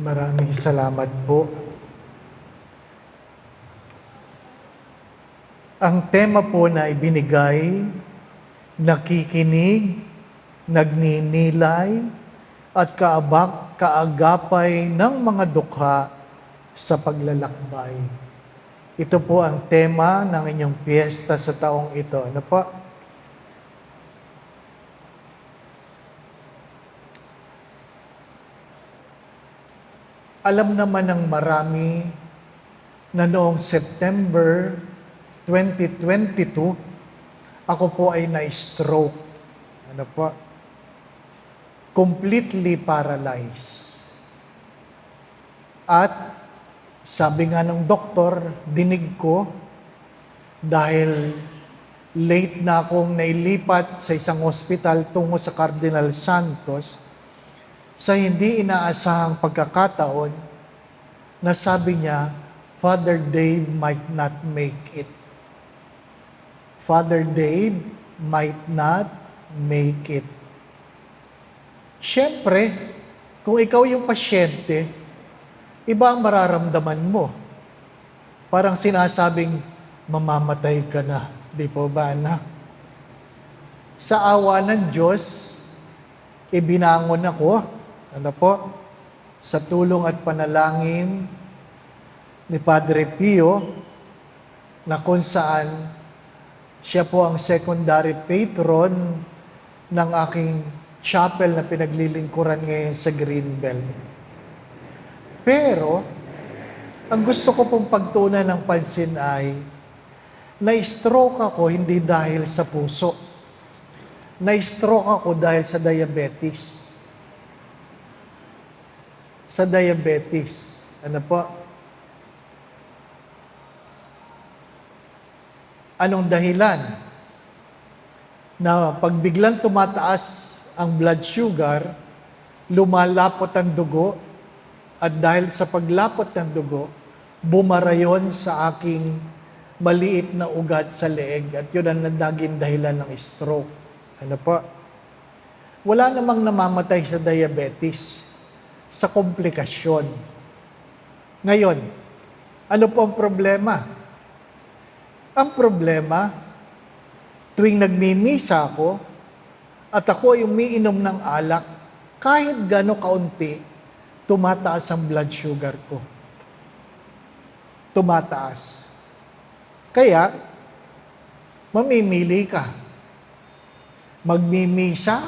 Maraming salamat po. Ang tema po na ibinigay, nakikinig, nagninilay, at kaagapay ng mga dukha sa paglalakbay. Ito po ang tema ng inyong piyesta sa taong ito. Ano po? Alam naman ng marami na noong September 2022, ako po ay na-stroke. Ano po? Completely paralyzed. At sabi nga ng doktor, dinig ko, dahil late na akong nailipat sa isang hospital tungo sa Cardinal Santos, sa hindi inaasahang pagkakataon na sabi niya, Father Dave might not make it. Father Dave might not make it. Siyempre, kung ikaw yung pasyente, iba ang mararamdaman mo. Parang sinasabing, mamamatay ka na. Di po ba, anak? Sa awa ng Diyos, ibinangon ako. Ano po? Sa tulong at panalangin ni Padre Pio, na kung saan siya po ang secondary patron ng aking chapel na pinaglilingkuran ngayon sa Greenbelt. Pero, ang gusto ko pong pagtunan ng pansin ay, na-stroke ako hindi dahil sa puso. Na-stroke ako dahil sa diabetes. Sa diabetes. Ano po? Anong dahilan? Na pag biglang tumataas ang blood sugar, lumalapot ang dugo, at dahil sa paglapot ng dugo, bumara yun sa aking maliit na ugat sa leeg, at yun ang naging dahilan ng stroke. Ano po? Wala namang namamatay sa diabetes, sa komplikasyon. Ngayon, ano po ang problema? Ang problema, tuwing nagmimisa ako, at ako ay umiinom ng alak, kahit gano'ng kaunti, tumataas ang blood sugar ko. Tumataas. Kaya, mamimili ka. Magmimisa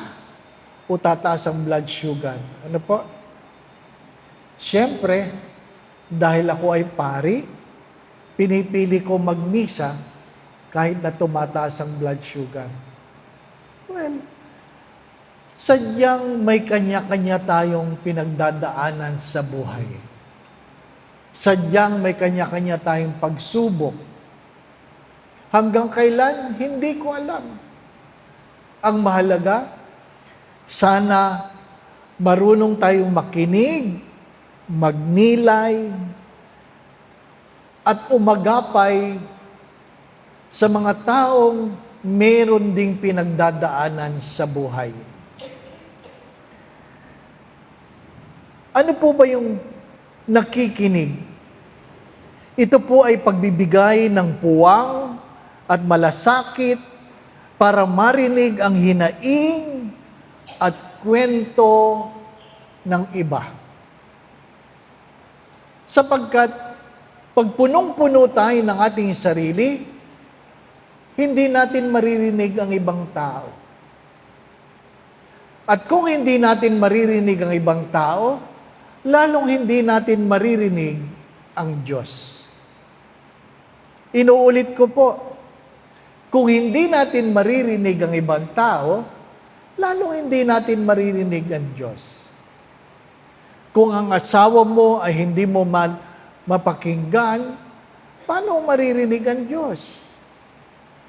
o tataas ang blood sugar. Ano po? Siyempre, dahil ako ay pari, pinipili ko magmisa kahit na tumataas ang blood sugar. Well, sadyang may kanya-kanya tayong pinagdadaanan sa buhay. Sadyang may kanya-kanya tayong pagsubok. Hanggang kailan, hindi ko alam. Ang mahalaga, sana marunong tayong makinig, magnilay, at umagapay sa mga taong meron ding pinagdadaanan sa buhay. Ano po ba yung nakikinig? Ito po ay pagbibigay ng puwang at malasakit para marinig ang hinaing at kwento ng iba. Sapagkat pag punong-puno tayo ng ating sarili, hindi natin maririnig ang ibang tao. At kung hindi natin maririnig ang ibang tao, lalong hindi natin maririnig ang Diyos. Inuulit ko po, kung hindi natin maririnig ang ibang tao, lalong hindi natin maririnig ang Diyos. Kung ang asawa mo ay hindi mo mapakinggan, paano maririnig ang Diyos?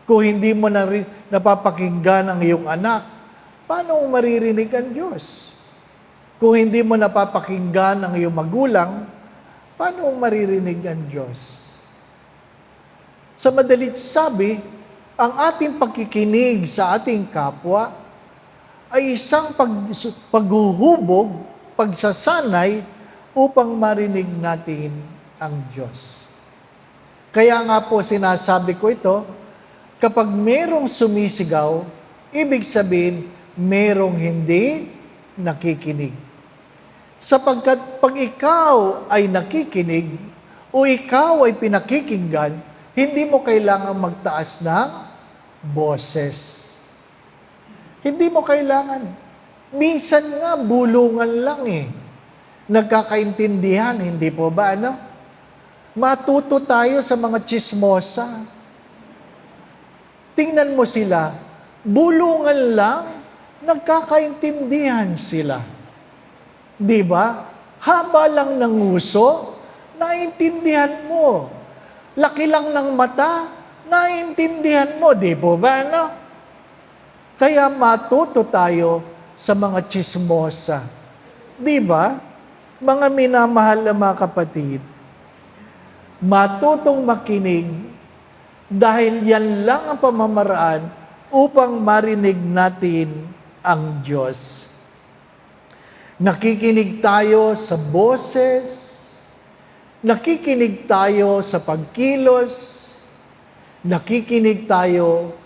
Kung hindi mo napapakinggan ang iyong anak, paano maririnig ang Diyos? Kung hindi mo napapakinggan ang iyong magulang, paano maririnig ang Diyos? Sa madalit sabi, ang ating pagkikinig sa ating kapwa ay isang paghuhubog, pagsasanay upang marinig natin ang Diyos. Kaya nga po sinasabi ko ito, kapag merong sumisigaw, ibig sabihin, merong hindi nakikinig. Sapagkat pag ikaw ay nakikinig o ikaw ay pinakikinggan, hindi mo kailangan magtaas ng boses. Hindi mo kailangan. Minsan nga, bulungan lang nagkakaintindihan, hindi po ba, Matuto tayo sa mga chismosa. Tingnan mo sila, bulungan lang, nagkakaintindihan sila. Di ba? Haba lang ng uso, naintindihan mo. Laki lang ng mata, naintindihan mo. Di po ba, Kaya matuto tayo sa mga chismosa. Di ba? Mga minamahal na mga kapatid, matutong makinig dahil yan lang ang pamamaraan upang marinig natin ang Diyos. Nakikinig tayo sa boses, nakikinig tayo sa pagkilos, nakikinig tayo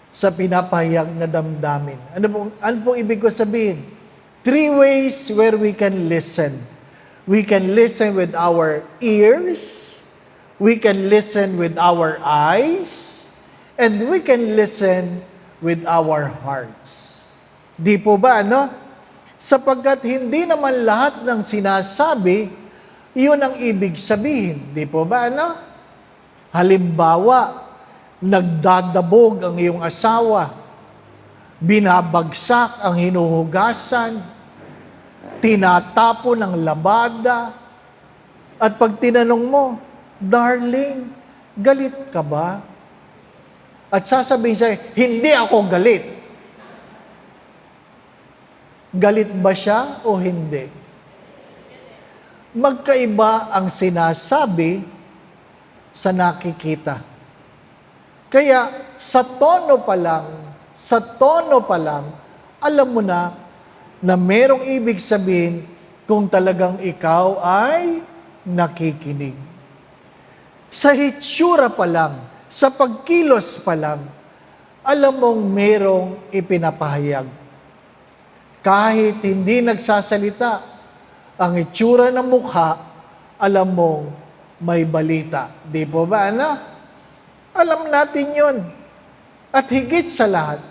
sa pinapahayag na damdamin. Ano pong ibig ko sabihin? 3 ways where we can listen. We can listen with our ears, we can listen with our eyes, and we can listen with our hearts. Di po ba, Sapagkat hindi naman lahat ng sinasabi, yun ang ibig sabihin. Di po ba, Halimbawa, nagdadabog ang iyong asawa, binabagsak ang hinuhugasan, tinatapon ang labada, at pag tinanong mo, darling, galit ka ba? At sasabihin sa'yo, hindi ako galit. Galit ba siya o hindi? Magkaiba ang sinasabi sa nakikita. Kaya sa tono pa lang, alam mo na merong ibig sabihin kung talagang ikaw ay nakikinig. Sa hitsura pa lang, sa pagkilos pa lang, alam mong merong ipinapahayag. Kahit hindi nagsasalita, ang itsura ng mukha, alam mong may balita. Di po ba, Alam natin yon. At higit sa lahat,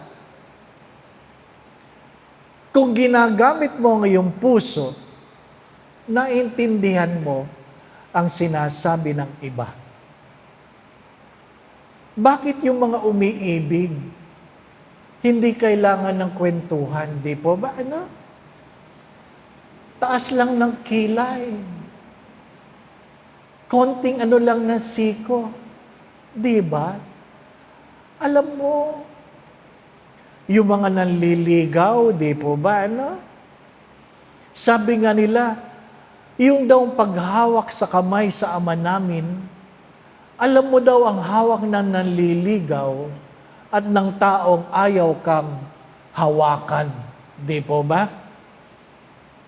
kung ginagamit mo ang iyong puso, naintindihan mo ang sinasabi ng iba. Bakit yung mga umiibig, hindi kailangan ng kwentuhan, di po ba, Taas lang ng kilay. Konting lang ng siko. Di ba? Alam mo, yung mga nanliligaw, di po ba, Sabi nga nila, yung daw paghawak sa kamay sa ama namin, alam mo daw ang hawak ng nanliligaw at ng taong ayaw kang hawakan. Di po ba?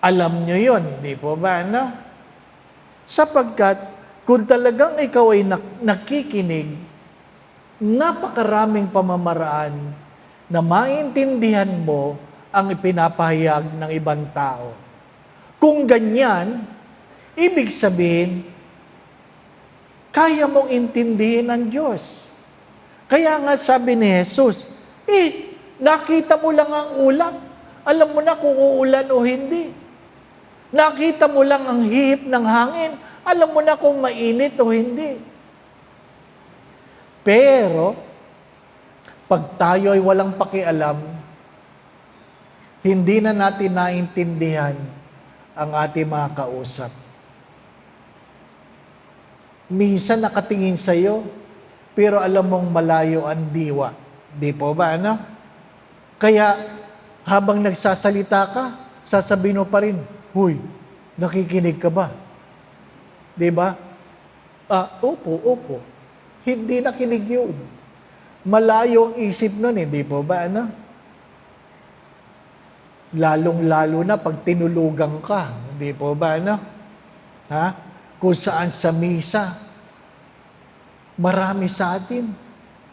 Alam nyo yun, di po ba, Sapagkat, kung talagang ikaw ay nakikinig, napakaraming pamamaraan na maintindihan mo ang ipinapahayag ng ibang tao. Kung ganyan, ibig sabihin, kaya mong intindihin ang Diyos. Kaya nga sabi ni Jesus, nakita mo lang ang ulap, alam mo na kung uulan o hindi. Nakita mo lang ang hihip ng hangin, alam mo na kung mainit o hindi. Pero, pag tayo ay walang pakialam, hindi na natin naintindihan ang ating mga kausap. Minsan nakatingin sa iyo, pero alam mong malayo ang diwa. Di po ba, Kaya, habang nagsasalita ka, sasabihin mo pa rin, huy, nakikinig ka ba? Di ba? Opo. Hindi nakinig yun. Malayo ang isip nun, di po ba, Lalong-lalo na pag tinulugan ka, Di po ba, no? Ha? Kung saan sa misa, marami sa atin,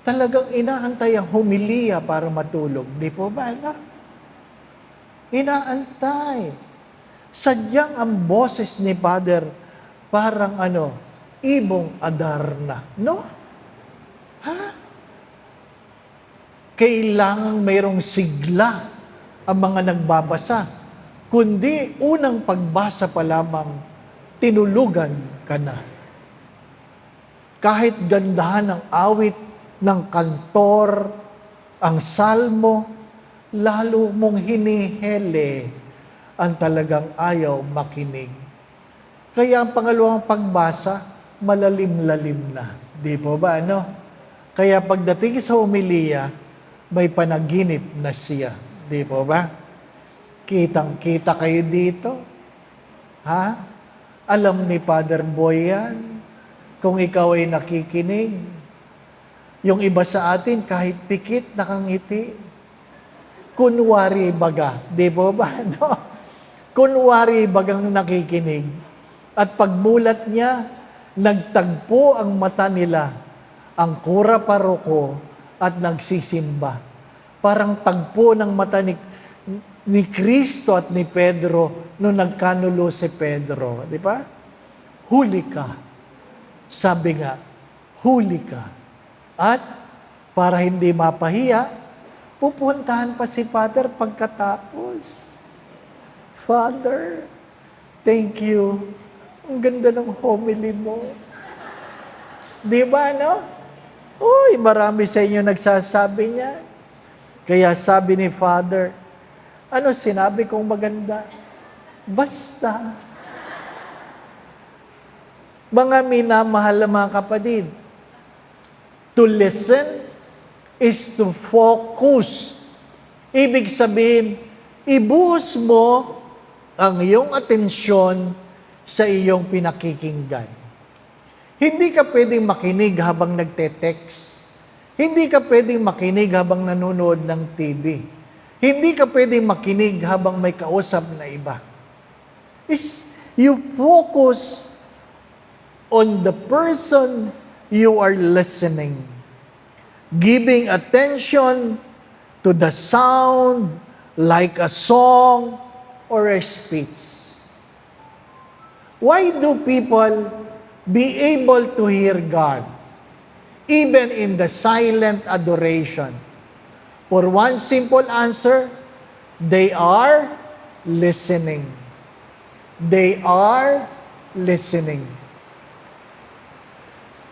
talagang inaantay ang humiliya para matulog. Di po ba, no? Inaantay. Sadyang ang boses ni Father, parang ibong Adarna. No? Ha? Kailangang mayroong sigla ang mga nagbabasa. Kundi unang pagbasa pa lamang, tinulugan ka na. Kahit gandahan ng awit ng kantor, ang salmo, lalo mong hinihele ang talagang ayaw makinig. Kaya ang pangalawang pagbasa, malalim-lalim na. Di po ba, Kaya pagdating sa homilia, may panaginip na siya. Di po ba? Kitang-kita kayo dito. Ha? Alam ni Father Boy yan. Kung ikaw ay nakikinig. Yung iba sa atin, kahit pikit, nakangiti. Kunwari baga. Di po ba? Kunwari bagang nakikinig. At pagmulat niya, nagtagpo ang mata nila, ang kura paroko, at nagsisimba. Parang tagpo ng mata ni Kristo at ni Pedro nung nagkanulo si Pedro. Di ba? Huli ka. Sabi nga, huli ka. At para hindi mapahiya, pupuntahan pa si Father pagkatapos. Father, thank you. Ang ganda ng homily mo. Di ba, Uy, marami sa inyo nagsasabi niya. Kaya sabi ni Father, ano sinabi kong maganda? Basta. Mga minamahal na mga kapatid, to listen is to focus. Ibig sabihin, ibuhos mo ang iyong atensyon sa iyong pinakikinggan. Hindi ka pwedeng makinig habang nagte-text. Hindi ka pwedeng makinig habang nanonood ng TV. Hindi ka pwedeng makinig habang may kausap na iba. You focus on the person you are listening. Giving attention to the sound like a song or a speech. Why do people be able to hear God, even in the silent adoration? For one simple answer, they are listening. They are listening.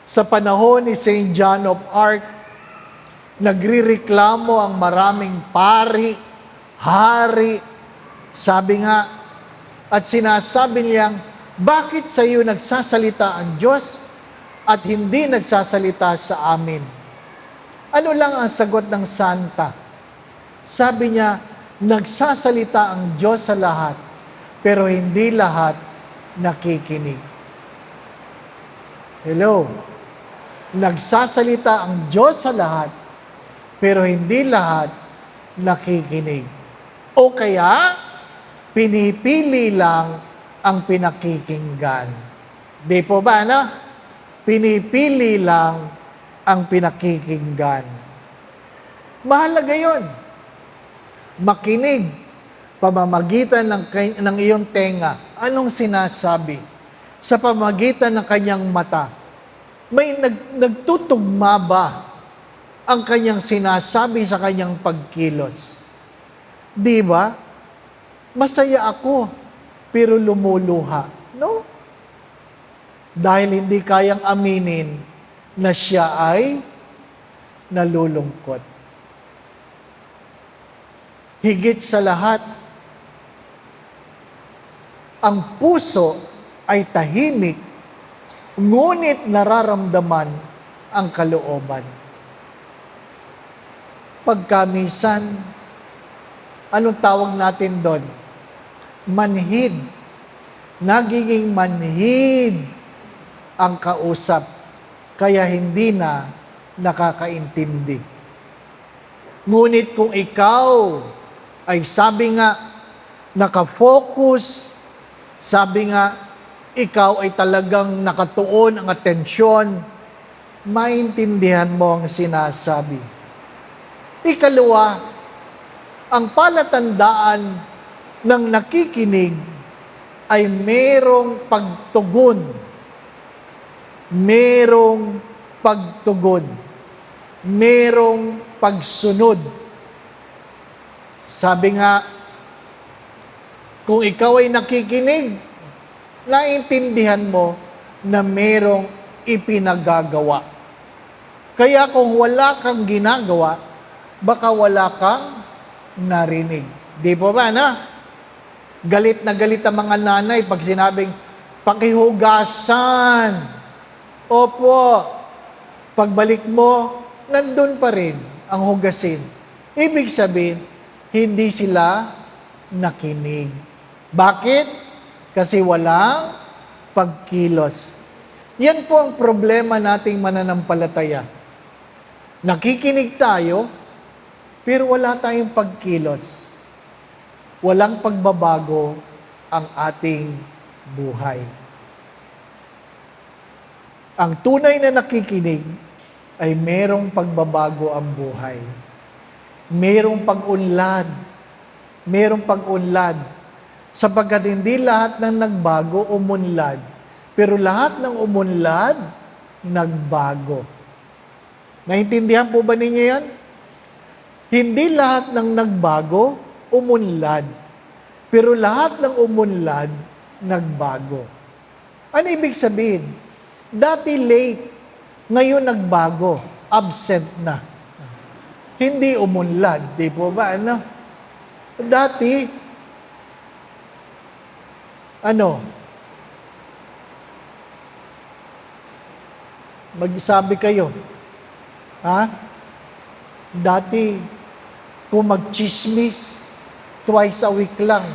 Sa panahon ni St. John of Arc, nagrireklamo ang maraming pari, hari, sabi nga, at sinasabi niyang, bakit sa iyo nagsasalita ang Diyos at hindi nagsasalita sa amin? Ano lang ang sagot ng Santa? Sabi niya, nagsasalita ang Diyos sa lahat, pero hindi lahat nakikinig. Hello? Nagsasalita ang Diyos sa lahat, pero hindi lahat nakikinig. O kaya, pinipili lang ang pinakikinggan. Di po ba, Pinipili lang ang pinakikinggan. Mahalaga yun. Makinig, pamamagitan ng iyong tenga. Anong sinasabi? Sa pamamagitan ng kanyang mata. May nagtutugma ba ang kanyang sinasabi sa kanyang pagkilos? Di ba? Masaya ako, pero lumuluha. No? Dahil hindi kayang aminin na siya ay nalulungkot. Higit sa lahat, ang puso ay tahimik, ngunit nararamdaman ang kalooban. Pagkamisan, anong tawag natin doon? Manhid. Nagiging manhid ang kausap, kaya hindi na nakakaintindi. Ngunit kung ikaw ay sabi nga, nakafocus Sabi nga, ikaw ay talagang nakatuon ang atensyon, maintindihan mo ang sinasabi. Ikalawa, ang palatandaan ng nakikinig ay merong pagtugon. Merong pagtugon. Merong pagsunod. Sabi nga, kung ikaw ay nakikinig, naintindihan mo na merong ipinagagawa. Kaya kung wala kang ginagawa, baka wala kang narinig. Di po ba, na? Galit na galit ang mga nanay pag sinabing, pakihugasan. Opo, pagbalik mo, nandun pa rin ang hugasin. Ibig sabihin, hindi sila nakinig. Bakit? Kasi walang pagkilos. Yan po ang problema nating mananampalataya. Nakikinig tayo, pero wala tayong pagkilos. Walang pagbabago ang ating buhay. Ang tunay na nakikinig ay merong pagbabago ang buhay. Merong pag-unlad. Merong pag-unlad. Sapagkat hindi lahat ng nagbago umunlad, pero lahat ng umunlad, nagbago. Naintindihan po ba ninyo yan? Hindi lahat ng nagbago, umunlad. Pero lahat ng umunlad, nagbago. Ano ibig sabihin? Dati late, ngayon nagbago, absent na. Hindi umunlad, di po ba? Ano? Dati, magsabi kayo, ha? Dati, kung mag-chismis, twice a week lang.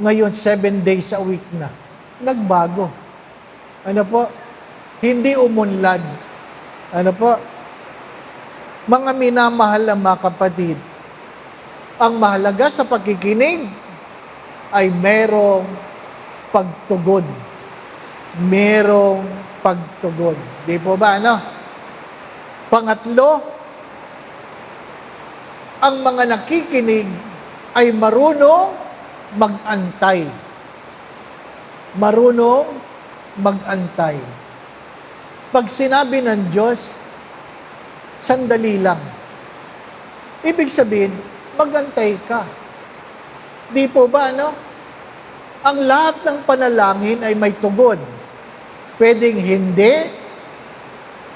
Ngayon, 7 days a week na. Nagbago. Ano po? Hindi umunlad. Ano po? Mga minamahal na mga kapatid, ang mahalaga sa pakikinig ay merong pagtugon. Merong pagtugon. Di po ba, ano? Pangatlo, ang mga nakikinig ay marunong mag-antay. Marunong mag-antay. Pag sinabi ng Diyos, sandali lang. Ibig sabihin, mag-antay ka. Di po ba, ano? Ang lahat ng panalangin ay may tugon. Pwedeng hindi,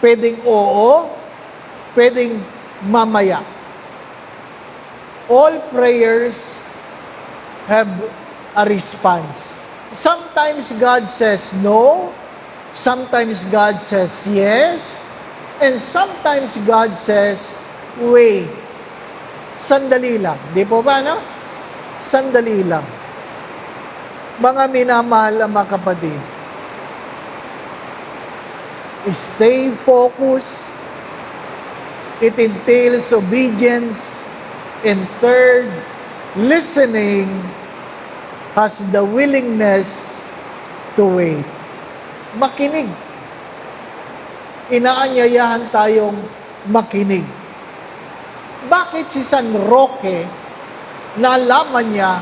pwedeng oo, pwedeng mamaya. All prayers have a response. Sometimes God says no, sometimes God says yes, and sometimes God says wait. Sandali lang. Di po ba, no? Sandali lang. Mga minamahal na mga kapatid, stay focused. It entails obedience. And third, listening has the willingness to wait. Makinig. Inaanyayahan tayong makinig. Bakit si San Roque, nalaman niya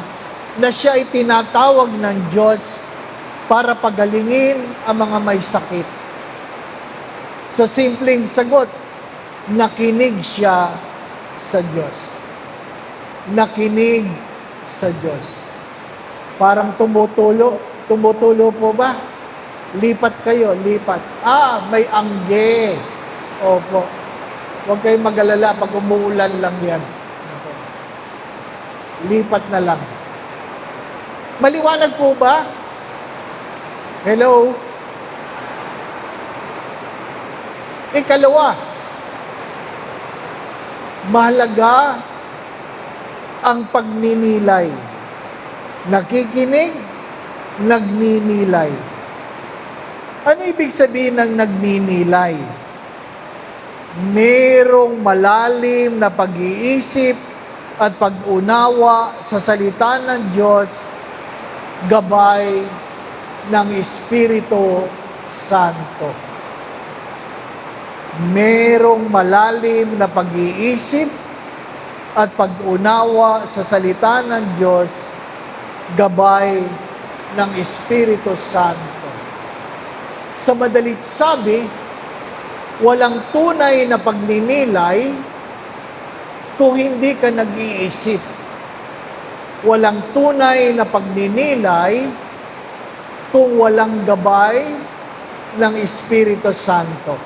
na siya ay tinatawag ng Diyos para pagalingin ang mga may sakit? Sa simpleng sagot, nakinig siya sa Diyos. Nakinig sa Diyos. Parang tumutulo. Tumutulo po ba? Lipat kayo, lipat. May angge. Opo. Huwag kayong mag-alala pag umuulan lang yan. Lipat na lang. Maliwanag po ba? Hello? Ikalawa, mahalaga ang pagninilay. Nakikinig, nagninilay. Ano ibig sabihin ng nagninilay? Merong malalim na pag-iisip at pag-unawa sa salita ng Diyos gabay ng Espiritu Santo. Merong malalim na pag-iisip at pag-unawa sa salita ng Diyos, gabay ng Espiritu Santo. Sa madalit sabi, walang tunay na pagninilay kung hindi ka nag-iisip. Walang tunay na pagninilay kung walang gabay ng Espiritu Santo.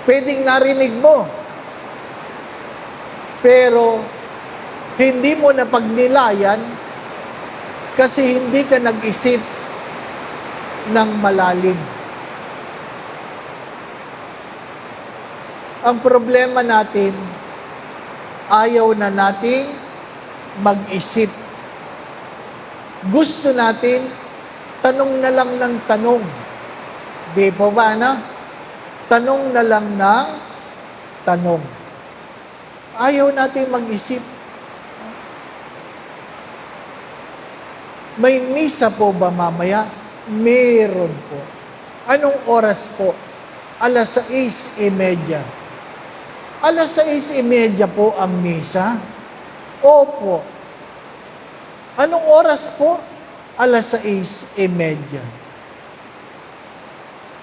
Pwedeng narinig mo, pero hindi mo na pagnilayan kasi hindi ka nag-isip ng malalim. Ang problema natin, ayaw na nating mag-isip. Gusto natin, tanong na lang ng tanong. Di po ba, na? Tanong na lang ng tanong. Ayaw natin mag-isip. May misa po ba mamaya? Meron po. Anong oras po? 6:30. 6:30 po ang misa? Opo. Anong oras po? 6:30.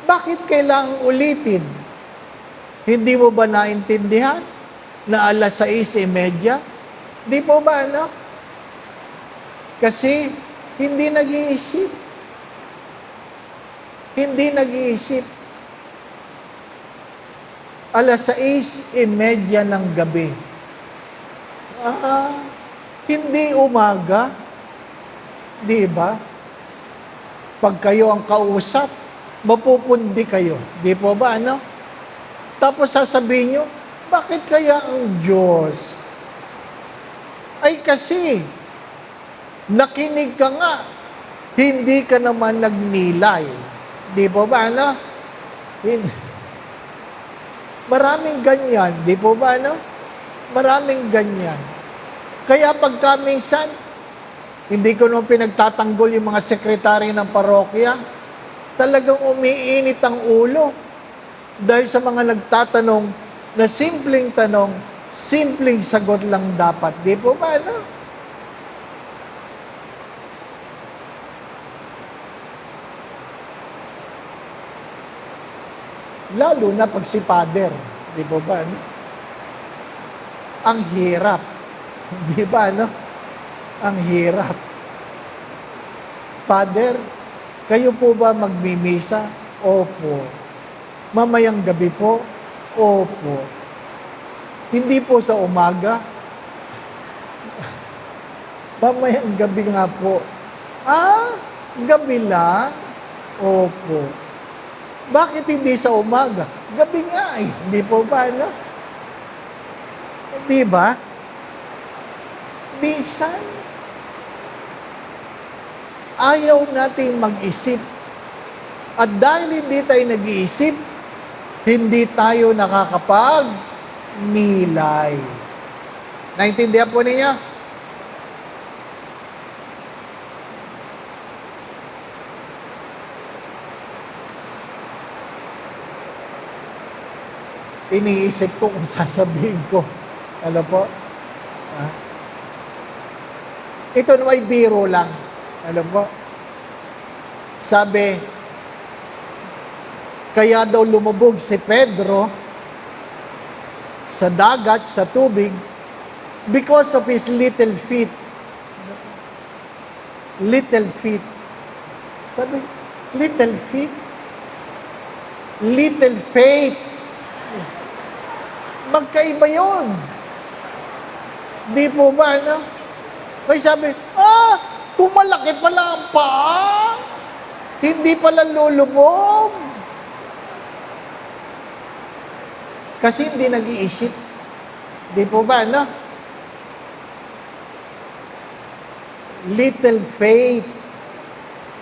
Bakit kailangang ulitin? Hindi mo ba naintindihan na 6:30? Di po ba, anak? Kasi hindi nag-iisip. Hindi nag-iisip. 6:30 ng gabi. Hindi umaga. Di ba? Pag kayo ang kausap, mapupundi kayo. Di po ba, ano? Tapos sasabihin nyo, bakit kaya ang Diyos? Ay kasi, nakinig ka nga, hindi ka naman nagnilay. Di po ba, ano? Maraming ganyan. Di po ba, ano? Maraming ganyan. Kaya pagka minsan, hindi ko naman pinagtatanggol yung mga sekretary ng parokya, talagang umiinit ang ulo. Dahil sa mga nagtatanong na simpleng tanong, simpleng sagot lang dapat. Di po ba, ano? Lalo na pag si Father. Di po ba, ano? Ang hirap. Di ba, ano? Ang hirap. Father, kayo po ba magmimisa? Opo. Mamayang gabi po? Opo. Hindi po sa umaga? Mamayang gabi nga po. Gabi lang? Opo. Bakit hindi sa umaga? Gabi nga eh. Hindi po ba, no? Di ba? Minsan, ayaw nating mag-isip. At dahil hindi tayo nag-iisip, hindi tayo nakakapag-nilay. Naintindihan po ninyo? Iniisip ko kung sasabihin ko. Ano po? Ito na may biro lang. Ano po? Sabi, kaya daw lumubog si Pedro sa dagat, sa tubig, because of his little feet. Little feet. Sabi, little feet? Little faith. Magkaiba yun. Di po ba, no? May sabi, kung malaki pala ang paa, hindi pala lulubog. Kasi hindi nag-iisip. Di po ba, no? Little faith,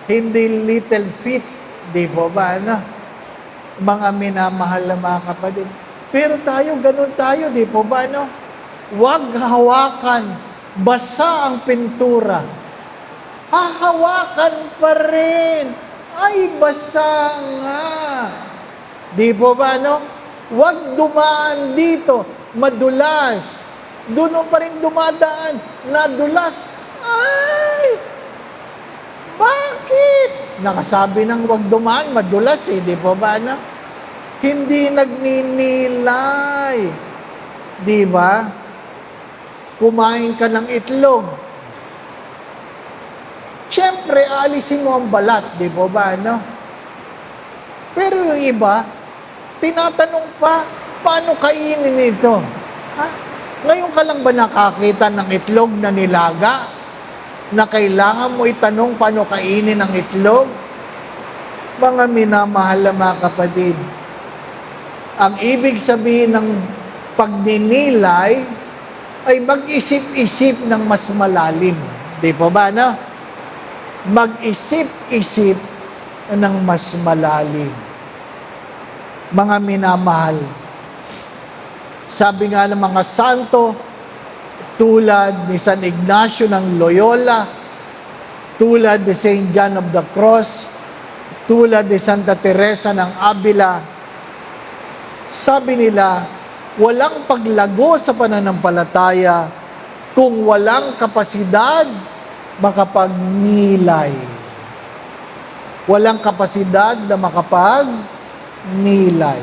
hindi little feet. Di po ba, no? Mga minamahal na mga kapatid. Pero tayo, ganun tayo, di po ba, no? Huwag hawakan, basa ang pintura. hahawakan pa rin. Ay, basa nga. Di po ba, no? Huwag dumaan dito. Madulas. Doon pa rin dumadaan. Nadulas. Ay! Bakit? Nakasabi ng huwag dumaan, madulas eh. Di po ba, no? Hindi nagninilay. Di ba? Kumain ka ng itlog. Siyempre, alisin mo ang balat, di po ba, no? Pero yung iba, tinatanong pa, paano kainin ito? Ha? Ngayon ka lang ba nakakita ng itlog na nilaga? Na kailangan mo itanong paano kainin ang itlog? Mga minamahal na mga kapatid, ang ibig sabihin ng pagninilay ay mag-isip-isip ng mas malalim. Di po ba, no? Mag-isip-isip ng mas malalim. Mga minamahal, sabi nga ng mga santo, tulad ni San Ignacio ng Loyola, tulad ni Saint John of the Cross, tulad ni Santa Teresa ng Avila, sabi nila, walang paglago sa pananampalataya kung walang kapasidad makapagnilay. Walang kapasidad na makapagnilay.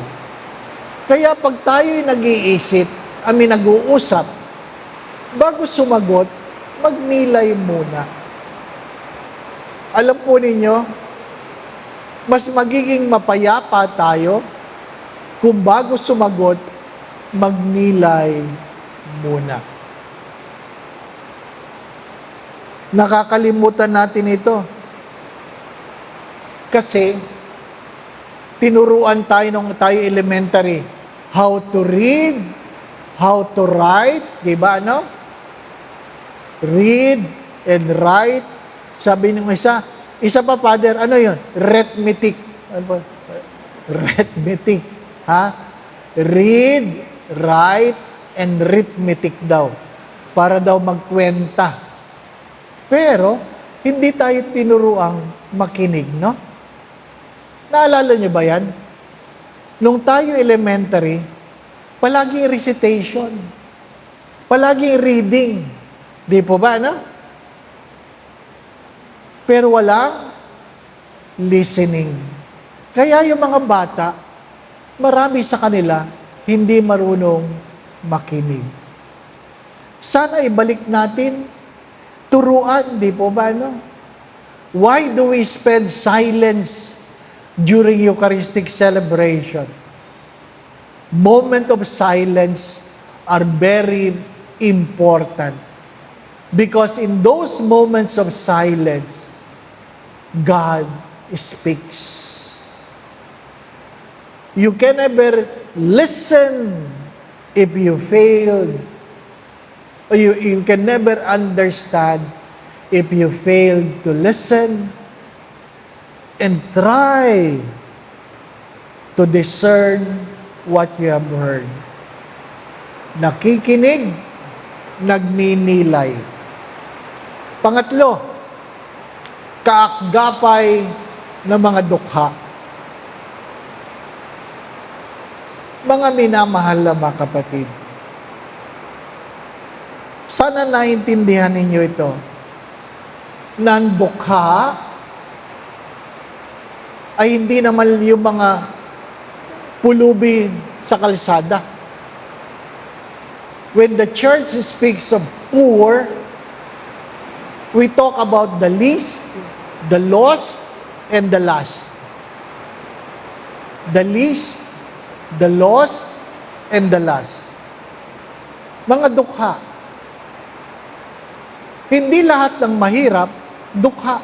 Kaya pag tayo'y nag-iisip, nag-uusap, bago sumagot, magnilay muna. Alam po ninyo, mas magiging mapayapa tayo kung bago sumagot, magnilay muna. Nakakalimutan natin ito. Kasi, tinuruan tayo nung tayo elementary, how to read, how to write, di ba, no? Read and write. Sabi nung isa pa, Father, ano yun? Arithmetic. Arithmetic. Ha? Read, write, and arithmetic daw. Para daw magkwenta. Pero, hindi tayo tinuruang makinig, no? Naalala niyo ba yan? Nung tayo elementary, palaging recitation. Palaging reading. Di po ba, no? Pero walang listening. Kaya yung mga bata, marami sa kanila, hindi marunong makinig. Sana ibalik natin, turuan, di po ba, no? Why do we spend silence during Eucharistic celebration? Moment of silence are very important. Because in those moments of silence, God speaks. You can never listen if you fail. You can never understand if you fail to listen and try to discern what you have heard. Nakikinig, nagninilay. Pangatlo, kaakgapay ng mga dukha. Mga minamahal na mga kapatid, sana naintindihan ninyo ito, na ang dukha ay hindi naman yung mga pulubi sa kalsada. When the church speaks of poor, we talk about the least, the lost, and the last. The least, the lost, and the last. Mga dukha. Hindi lahat ng mahirap, dukha.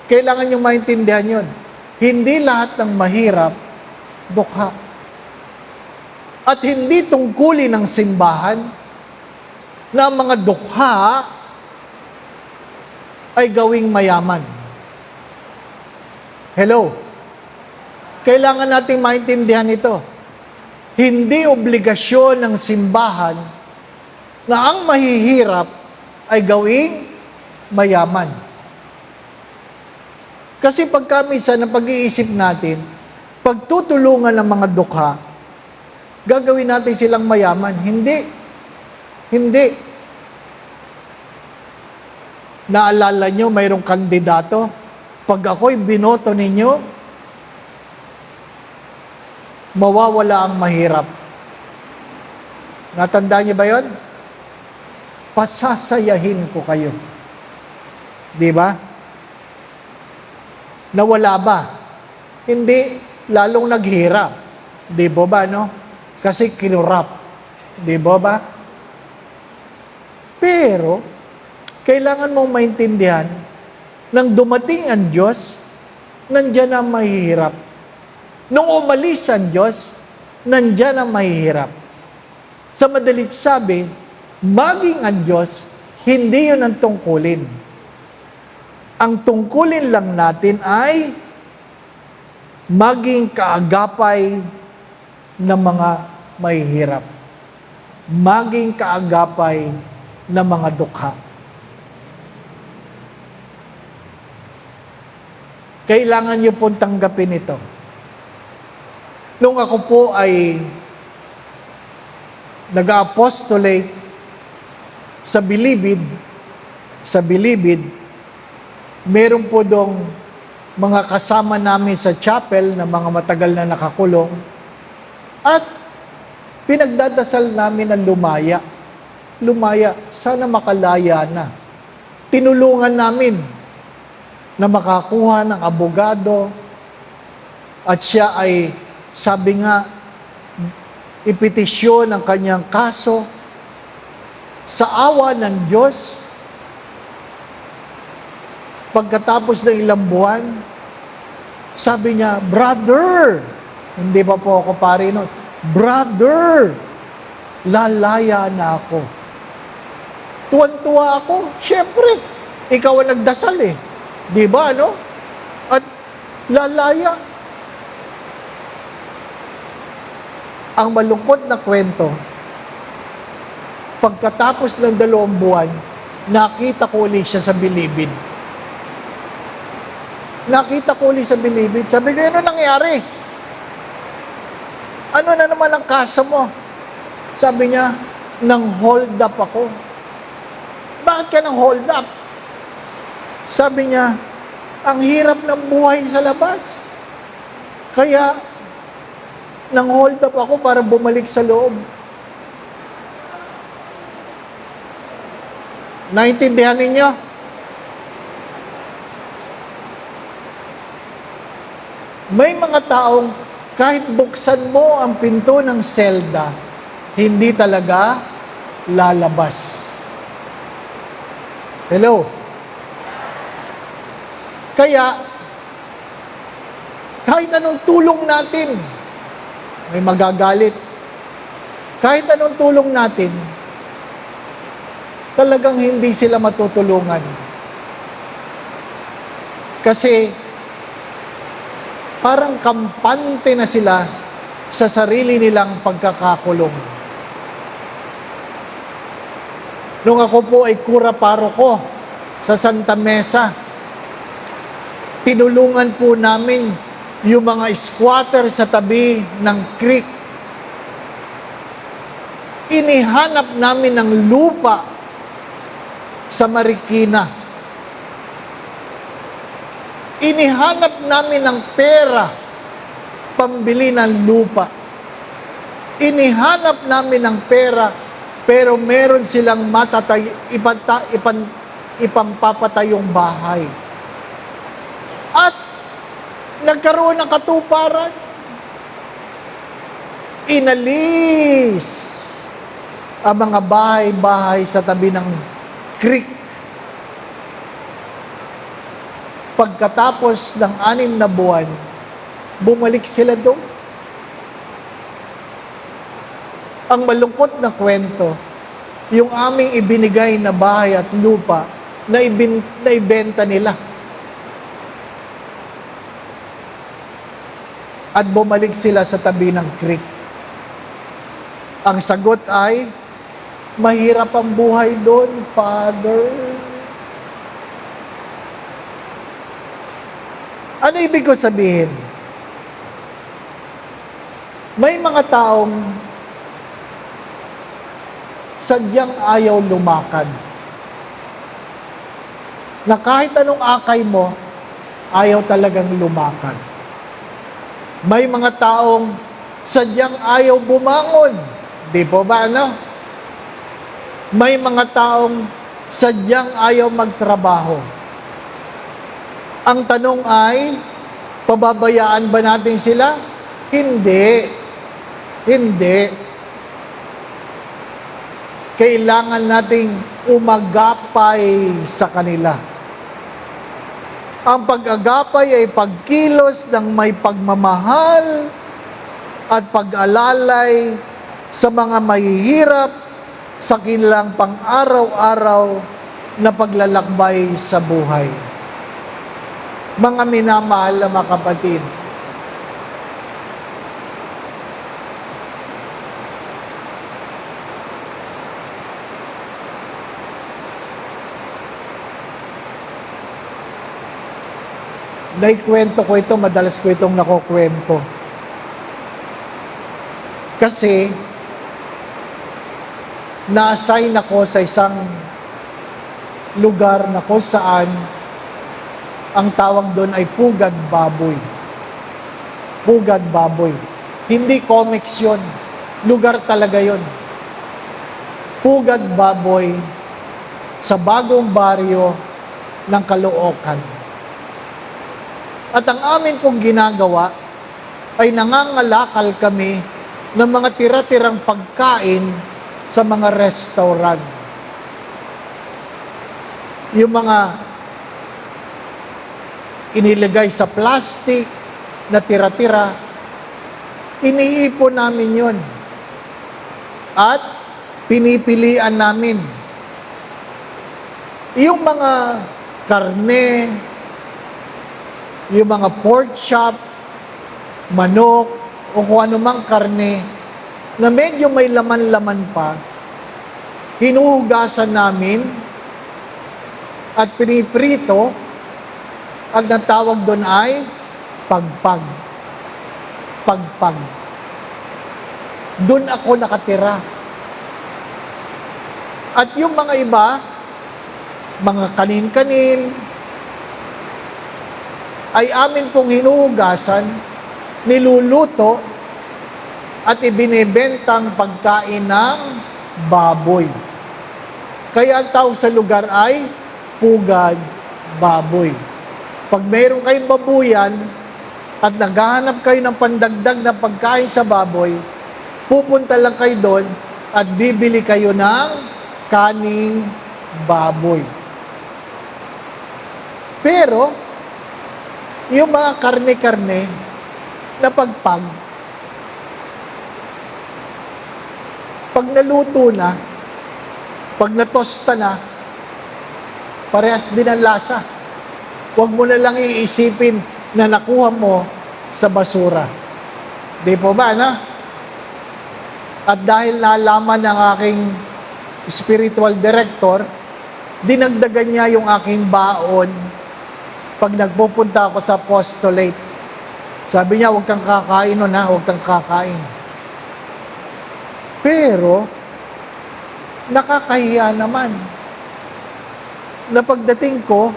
Kailangan nyo maintindihan yun. Hindi lahat ng mahirap, dukha. At hindi tungkulin ng simbahan na ang mga dukha ay gawing mayaman. Hello? Kailangan nating maintindihan ito. Hindi obligasyon ng simbahan na ang mahihirap ay gawing mayaman. Kasi pagka minsan ang pag-iisip natin, pagtutulungan ng mga dukha, gagawin natin silang mayaman. Hindi. Hindi. Naalala nyo, mayroong kandidato. Pag ako'y binoto ninyo, mawawala ang mahirap. Natandaan niyo ba yun? Pasasayahin ko kayo. Di ba? Nawala ba? Hindi, lalong naghirap. Di ba no? Kasi kinurap. Di ba? Pero, kailangan mong maintindihan, nang dumating ang Diyos, nandyan ang mahihirap. Nung umalis ang Diyos, nandyan ang mahihirap. Sa madalit sabi, maging ang Diyos, hindi yun ang tungkulin. Ang tungkulin lang natin ay maging kaagapay ng mga mahihirap. Maging kaagapay ng mga dukha. Kailangan niyo pong tanggapin ito. Nung ako po ay nag-apostolate sa Bilibid, meron po dong mga kasama namin sa chapel na mga matagal na nakakulong at pinagdadasal namin ang lumaya. Lumaya, sana makalaya na. Tinulungan namin na makakuha ng abogado at siya ay, sabi nga, ipetisyon ang kanyang kaso. Sa awa ng Diyos, pagkatapos ng ilang buwan, sabi niya, brother, hindi pa po ako pare nun, brother, lalaya na ako. Tuwan-tuwa ako. Siyempre, ikaw ang nagdasal eh. Di ba, no? At lalaya. Ang malungkot na kwento, pagkatapos ng 2 buwan, nakita ko ulit siya sa Bilibid. Nakita ko ulit sa Bilibid. Sabi ko, ano nangyari? Ano na naman ang kaso mo? Sabi niya, nang hold up ako. Bakit ka nang hold up? Sabi niya, ang hirap ng buhay sa labas. Kaya, nang hold up ako para bumalik sa loob. Naintindihan ninyo? May mga taong kahit buksan mo ang pinto ng selda, hindi talaga lalabas. Hello? Kaya, kahit anong tulong natin, may magagalit. Kahit anong tulong natin, talagang hindi sila matutulungan. Kasi, parang kampante na sila sa sarili nilang pagkakakulong. Nung ako po ay kura paroko sa Santa Mesa, tinulungan po namin yung mga squatter sa tabi ng creek. Inihanap namin ng lupa sa Marikina. Inihanap namin ng pera pambili ng lupa. Inihanap namin ng pera pero meron silang ipampapatayong bahay. At nagkaroon ng katuparan. Inalis ang mga bahay-bahay sa tabi ng creek. Pagkatapos ng 6 na buwan, bumalik sila doon. Ang malungkot na kwento, yung aming ibinigay na bahay at lupa na ibenta nila. At bumalik sila sa tabi ng creek. Ang sagot ay, Mahirap ang buhay doon, Father. Ano ibig ko sabihin? May mga taong sadyang ayaw lumakad. Na kahit anong akay mo, ayaw talagang lumakad. May mga taong sadyang ayaw bumangon. Di po ba, ano? May mga taong sadyang ayaw magtrabaho. Ang tanong ay, pababayaan ba natin sila? Hindi. Hindi. Kailangan nating umagapay sa kanila. Ang pag-agapay ay pagkilos ng may pagmamahal at pag-alalay sa mga mahihirap sa kanilang pang-araw-araw na paglalakbay sa buhay. Mga minamahal na mga kapatid, naikwento ko ito, madalas ko itong nakukwento. Kasi, na-assign ako sa isang lugar na kung saan ang tawag doon ay pugad baboy. Pugad baboy. Hindi comics yun. Lugar talaga yun. Pugad baboy sa bagong baryo ng Caloocan. At ang amin pong ginagawa ay nangangalakal kami ng mga tira-tirang pagkain sa mga restaurant. Yung mga inilagay sa plastic na tira-tira, iniipon namin yun. At pinipilian namin. Yung mga karne, yung mga pork chop, manok, o kung anumang karne, na medyo may laman-laman pa, hinuhugasan namin at piniprito, at natawag doon ay pagpag. Pagpag. Doon ako nakatira. At yung mga iba, mga kanin-kanin, ay amin pong hinuhugasan, niluluto, at ibinebentang pagkain ng baboy. Kaya ang tawag sa lugar ay pugad baboy. Pag mayroon kayong babuyan at naghahanap kayo ng pandagdag na pagkain sa baboy, pupunta lang kayo doon at bibili kayo ng kaning baboy. Pero, yung mga karne-karne na pagpag, pag naluto na, pag natosta na, parehas din ang lasa. Huwag mo na lang iisipin na nakuha mo sa basura. Di po ba, na? At dahil nalaman ng aking spiritual director, dinagdagan niya yung aking baon pag nagpupunta ako sa apostolate. Sabi niya, huwag kang kakain nun, ha? Huwag kang kakain. Pero, nakakahiya naman na pagdating ko,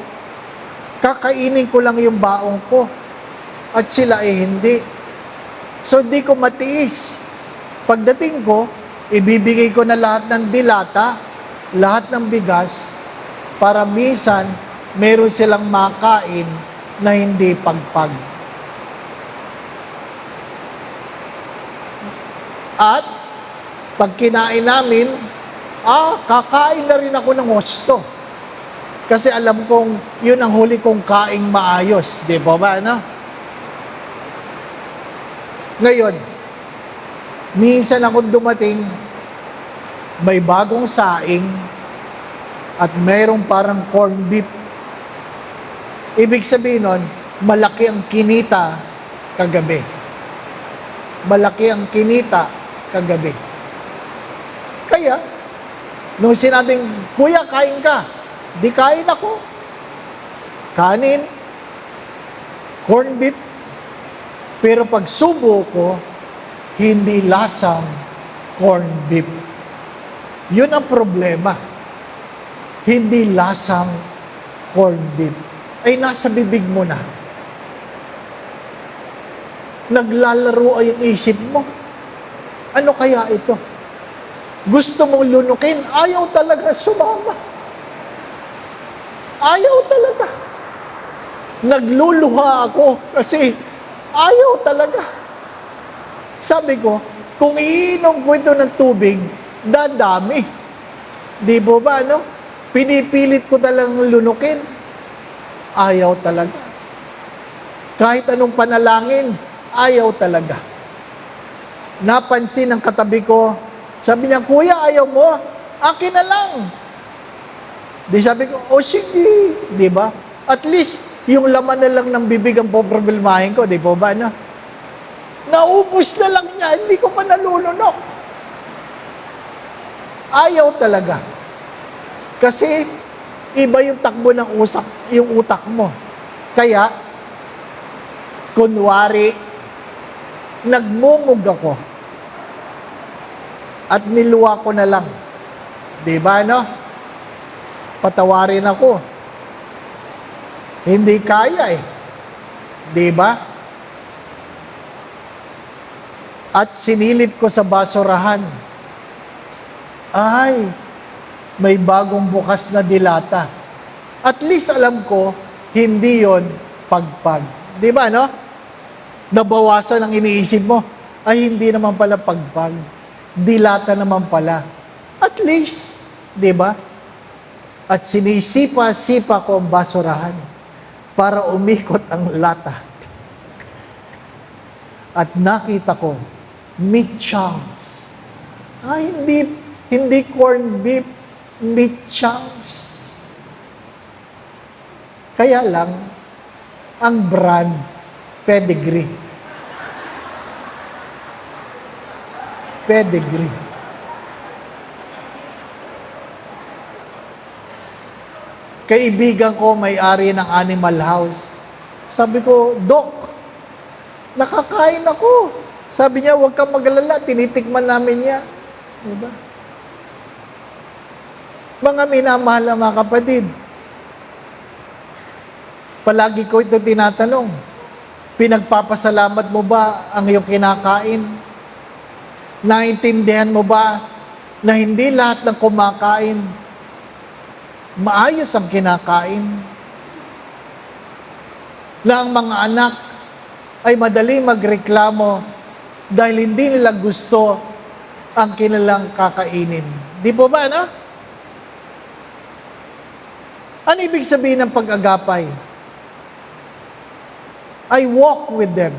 kakainin ko lang yung baong ko at sila ay hindi. So, di ko matiis. Pagdating ko, ibibigay ko na lahat ng dilata, lahat ng bigas, para minsan, meron silang makain na hindi pagpag. At, pag kinain namin, kakain na rin ako ng husto. Kasi alam kong, yun ang huli kong kaing maayos. Di ba ba, no? Ngayon, minsan ako dumating, may bagong saing, at mayroong parang corned beef. Ibig sabihin nun, malaki ang kinita kagabi. Malaki ang kinita kagabi. Kaya, Nung sinabing, Kuya, kain ka. Di kain ako. Kanin, corned beef. Pero pag subo ko, hindi lasang corned beef. Yun ang problema. Hindi lasang corned beef. Ay nasa bibig mo na. Naglalaro ay ang isip mo. Ano kaya ito? Gusto mong lunukin, ayaw talaga sumama. Ayaw talaga. Nagluluha ako kasi ayaw talaga. Sabi ko, kung iinom ko ito ng tubig, dadami. Di ba ba, no? Pinipilit ko talagang lunukin. Ayaw talaga. Kahit anong panalangin, ayaw talaga. Napansin ng katabi ko, sabi niya, Kuya, ayaw mo? Akin na lang. Di sabi ko, sige. Di ba? At least, yung laman na lang ng bibig ang poproblemahin ko. Di ba ba, no? Naubos na lang niya, hindi ko pa nalulunok. Ayaw talaga. Kasi, iba yung takbo ng yung utak mo. Kaya, kunwari, nagmumug ako. At niluwa ko na lang. Di ba, no? Patawarin ako. Hindi kaya eh. Di ba? At sinilip ko sa basurahan. Ay, may bagong bukas na dilata. At least alam ko, hindi yon pagpag. Di ba, no? Nabawasan ang iniisip mo. Ay, hindi naman pala pagpag. Dilata naman pala. At least, di ba? At sinisipa-sipa ko ang basurahan para umikot ang lata. At nakita ko, meat chunks. Ay, hindi corned beef, meat chunks. Kaya lang, ang brand, pedigree. Pedigree. Kaibigan ko may-ari ng animal house. Sabi ko, Dok, nakakain ako. Sabi niya, huwag kang mag-alala, tinitikman namin yan. Diba? Mga minamahal na mga kapatid, palagi ko ito tinatanong, pinagpapasalamat mo ba ang iyong kinakain? Naintindihan mo ba na hindi lahat ng kumakain maayos ang kinakain? Na ang mga anak ay madali magreklamo dahil hindi nila gusto ang kanilang kakainin. Di po ba, no? Ano ibig sabihin ng pag-agapay? I walk with them.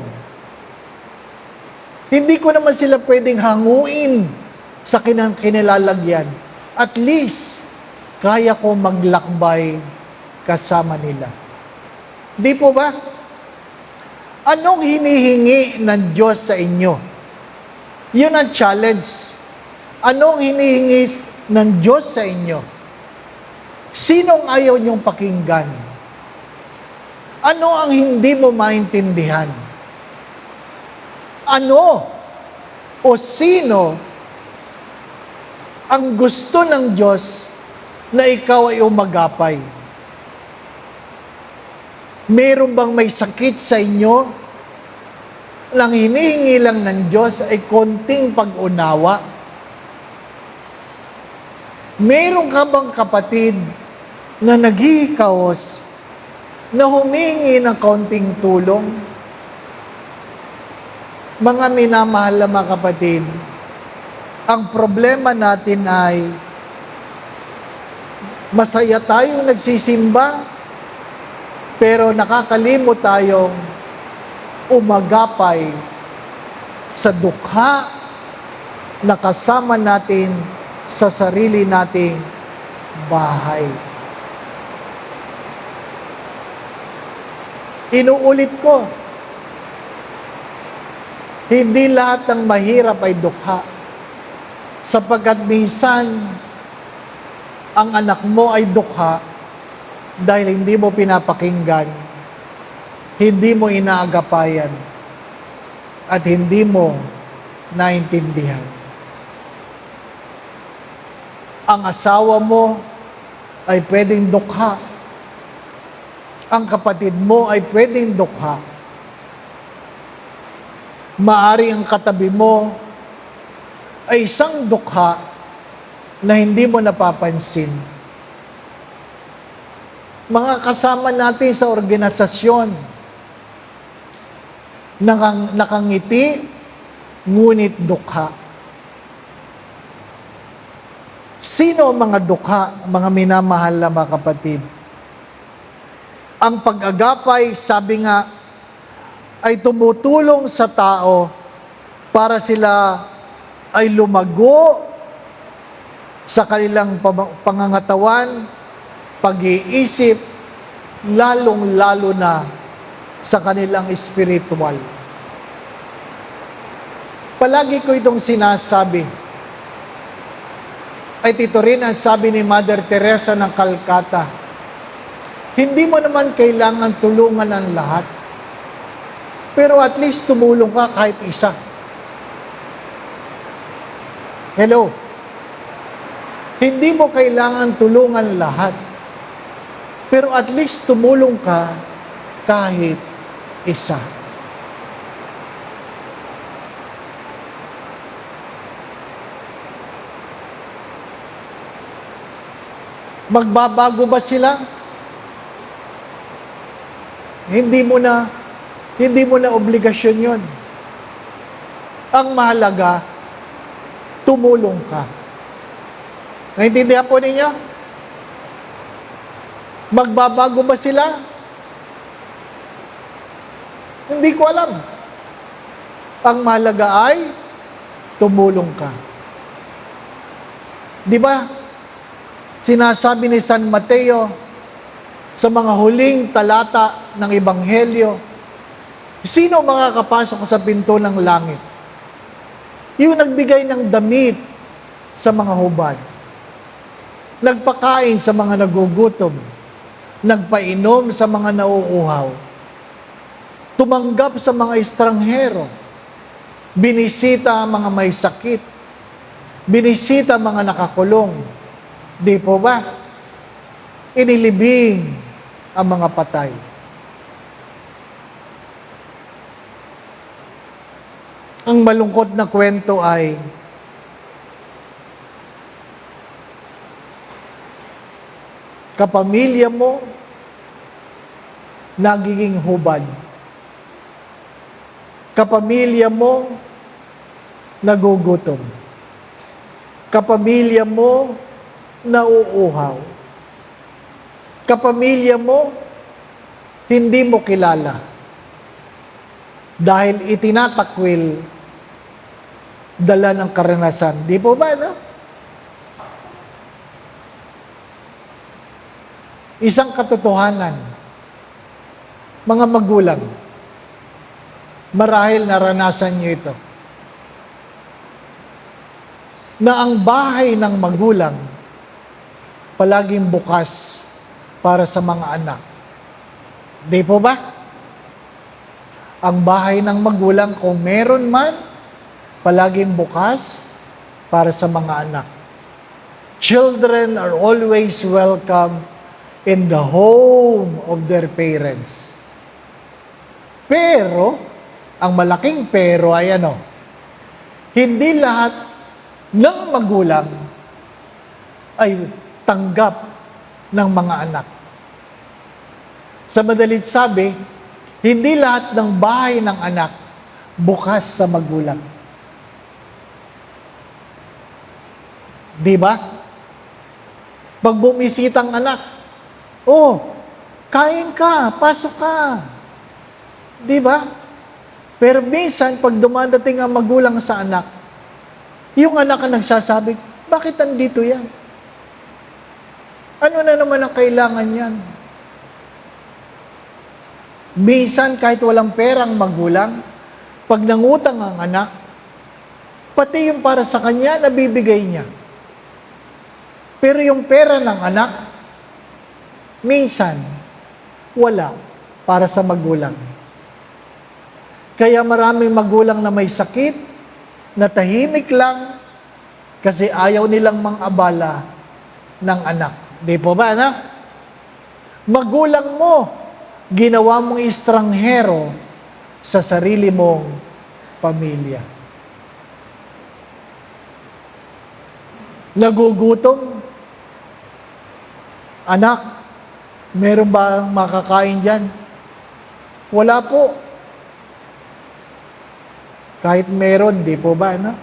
Hindi ko naman sila pwedeng hanguin sa kinilalagyan. At least, kaya ko maglakbay kasama nila. Di po ba? Anong hinihingi ng Diyos sa inyo? Yun ang challenge. Anong hinihingi ng Diyos sa inyo? Sinong ayaw niyong pakinggan? Ano ang hindi mo maintindihan? Ano o sino ang gusto ng Diyos na ikaw ay umagapay? Meron bang may sakit sa inyo? Lang hinihingi lang ng Diyos ay konting pag-unawa? Meron ka bang kapatid na naghihikahos na humingi ng konting tulong? Mga minamahal na mga kapatid, ang problema natin ay masaya tayong nagsisimba, pero nakakalimot tayong umagapay sa dukha na kasama natin sa sarili nating bahay. Inuulit ko, hindi lahat ng mahirap ay dukha. Sapagkat minsan, ang anak mo ay dukha dahil hindi mo pinapakinggan, hindi mo inaagapayan, at hindi mo naintindihan. Ang asawa mo ay pwedeng dukha. Ang kapatid mo ay pwedeng dukha. Maari ang katabi mo ay isang dukha na hindi mo napapansin. Mga kasama natin sa organisasyon, nakangiti, ngunit dukha. Sino ang mga dukha, mga minamahal na mga kapatid? Ang pag-agapay, sabi nga, ay tumutulong sa tao para sila ay lumago sa kanilang pangangatawan, pag-iisip, lalong-lalo na sa kanilang spiritual. Palagi ko itong sinasabi. Ay ito rin ang sabi ni Mother Teresa ng Calcutta. Hindi mo naman kailangan tulungan ang lahat. Pero at least tumulong ka kahit isa. Hello? Hindi mo kailangan tulungan lahat. Pero at least tumulong ka kahit isa. Magbabago ba sila? Hindi mo na obligasyon yun. Ang mahalaga, tumulong ka. Naintindihan po ninyo? Magbabago ba sila? Hindi ko alam. Ang mahalaga ay tumulong ka. Di ba? Sinasabi ni San Mateo sa mga huling talata ng Ebanghelyo, sino makakapasok sa pinto ng langit? Yung nagbigay ng damit sa mga hubad, nagpakain sa mga nagugutom, nagpainom sa mga nauuhaw, tumanggap sa mga estranghero, binisita ang mga may sakit, binisita ang mga nakakulong. Di po ba? Inilibing ang mga patay. Ang malungkot na kwento ay kapamilya mo nagiging hubad. Kapamilya mo nagugutom. Kapamilya mo nauuhaw. Kapamilya mo, hindi mo kilala. Dahil itinatakwil, dala ng karanasan. Di po ba, no? Isang katotohanan, mga magulang, marahil naranasan niyo ito, na ang bahay ng magulang palaging bukas para sa mga anak. Di po ba? Ang bahay ng magulang, kung meron man, palaging bukas para sa mga anak. Children are always welcome in the home of their parents. Pero, ang malaking pero ay ano, hindi lahat ng magulang ay tanggap ng mga anak. Sa madalit sabi, hindi lahat ng bahay ng anak bukas sa magulang. Di ba? Pag bumisita ang anak, oh, kain ka, pasok ka. Di ba? Pero minsan, pag dumadating ang magulang sa anak, yung anak ang nagsasabi, bakit andito yan? Ano na naman ang kailangan yan? Minsan, kahit walang perang magulang, pag nangutang ang anak, pati yung para sa kanya, nabibigay niya. Pero yung pera ng anak, minsan, wala para sa magulang. Kaya maraming magulang na may sakit, na tahimik lang, kasi ayaw nilang mang-abala ng anak. Di po ba, anak? Magulang mo, ginawa mong estranghero sa sarili mong pamilya. Nagugutom. Anak, meron ba makakain dyan? Wala po. Kahit meron, di po ba, no?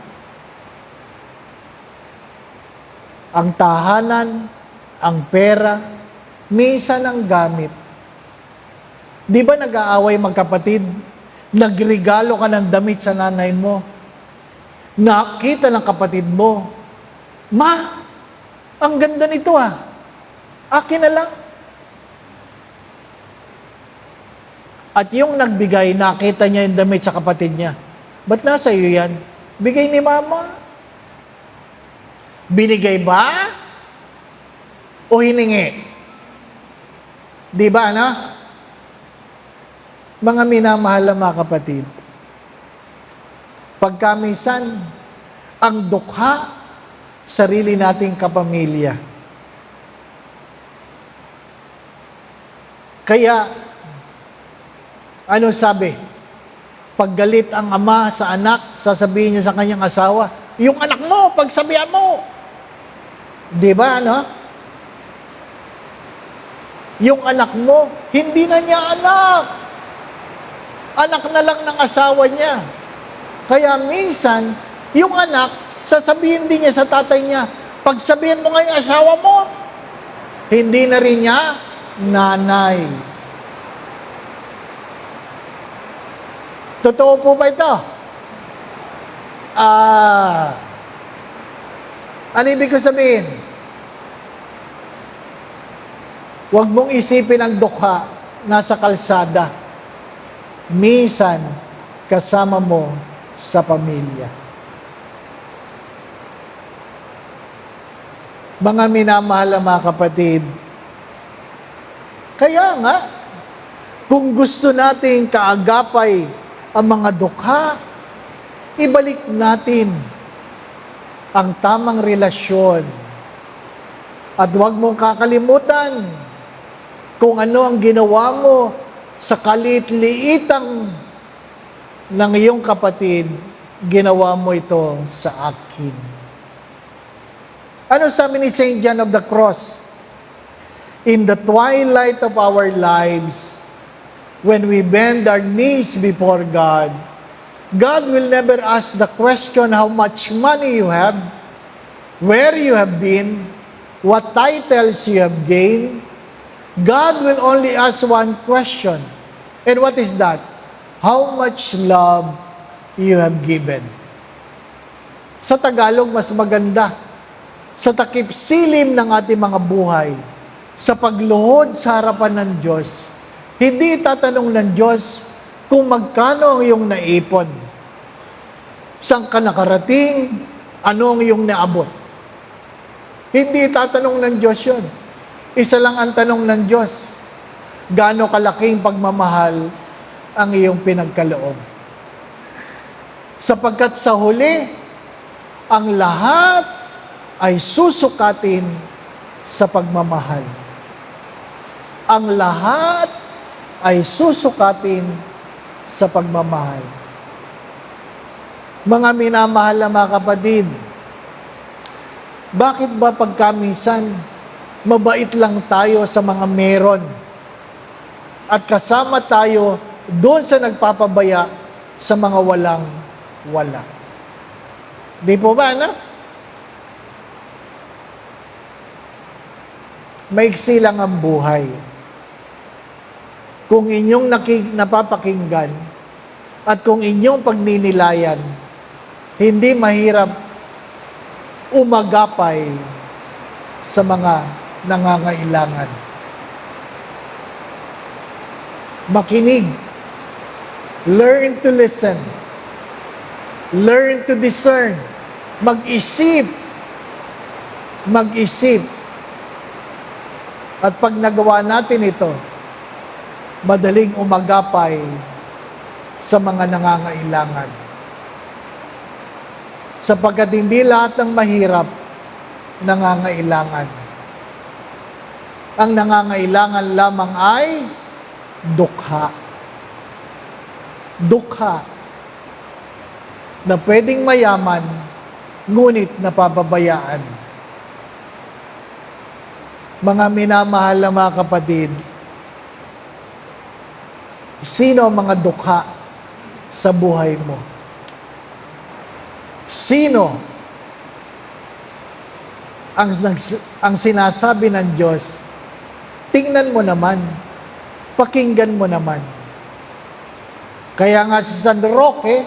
Ang tahanan, ang pera, minsan ang gamit. Di ba nag-aaway magkapatid? Nagregalo ka ng damit sa nanay mo. Nakita ng kapatid mo, "Ma, ang ganda nito ah. Akin na lang." At yung nagbigay, nakita niya yung damit sa kapatid niya. "Ba't nasa iyo yan?" "Bigay ni mama." Binigay ba? O hiningi? Di ba, ano? Mga minamahal na mga kapatid, pagkamisan, ang dukha, sarili nating kapamilya. Kaya, ano sabi? Pag galit ang ama sa anak, sasabihin niya sa kanyang asawa, "Yung anak mo, pagsabihan mo." Di ba, ano? Yung anak mo, hindi na niya anak. Anak na lang ng asawa niya. Kaya minsan, yung anak, sasabihin din niya sa tatay niya, "Pagsabihin mo nga yung asawa mo." Hindi na rin niya nanay. Totoo po ba ito? Ano ibig ko sabihin? Huwag mong isipin ang dukha nasa kalsada. Minsan, kasama mo sa pamilya. Mga minamahal na mga kapatid, kaya nga, kung gusto nating kaagapay ang mga dukha, ibalik natin ang tamang relasyon. At huwag mong kakalimutan kung ano ang ginawa mo sa kaliit-liitang ng iyong kapatid, ginawa mo ito sa akin. Ano sabi ni St. John of the Cross? In the twilight of our lives, when we bend our knees before God, God will never ask the question how much money you have, where you have been, what titles you have gained. God will only ask one question. And what is that? How much love you have given. Sa Tagalog, mas maganda. Sa takip silim ng ating mga buhay, sa pagluhod sa harapan ng Diyos, hindi tatanong ng Diyos kung magkano ang iyong naipon. Saan ka nakarating? Ano ang iyong naabot? Hindi tatanong ng Diyos yun. Isa lang ang tanong ng Diyos. Gaano kalaking pagmamahal ang iyong pinagkaloob? Sapagkat sa huli, ang lahat ay susukatin sa pagmamahal. Ang lahat ay susukatin sa pagmamahal. Mga minamahal na mga kapatid, bakit ba pagkamisan, mabait lang tayo sa mga meron at kasama tayo doon sa nagpapabaya sa mga walang-wala? Di po ba, na? Maiksi lang ang buhay. Kung inyong napapakinggan at kung inyong pagninilayan, hindi mahirap umagapay sa mga nangangailangan. Makinig. Learn to listen. Learn to discern. Mag-isip mag-isip. At pag nagawa natin ito, madaling umagapay sa mga nangangailangan. Sapagkat hindi lahat ng mahirap nangangailangan. Ang nangangailangan lamang ay dukha. Dukha na pwedeng mayaman, ngunit napapabayaan. Mga minamahal na mga kapatid, sino ang mga dukha sa buhay mo? Sino ang sinasabi ng Diyos, tingnan mo naman, pakinggan mo naman. Kaya nga si San Roque,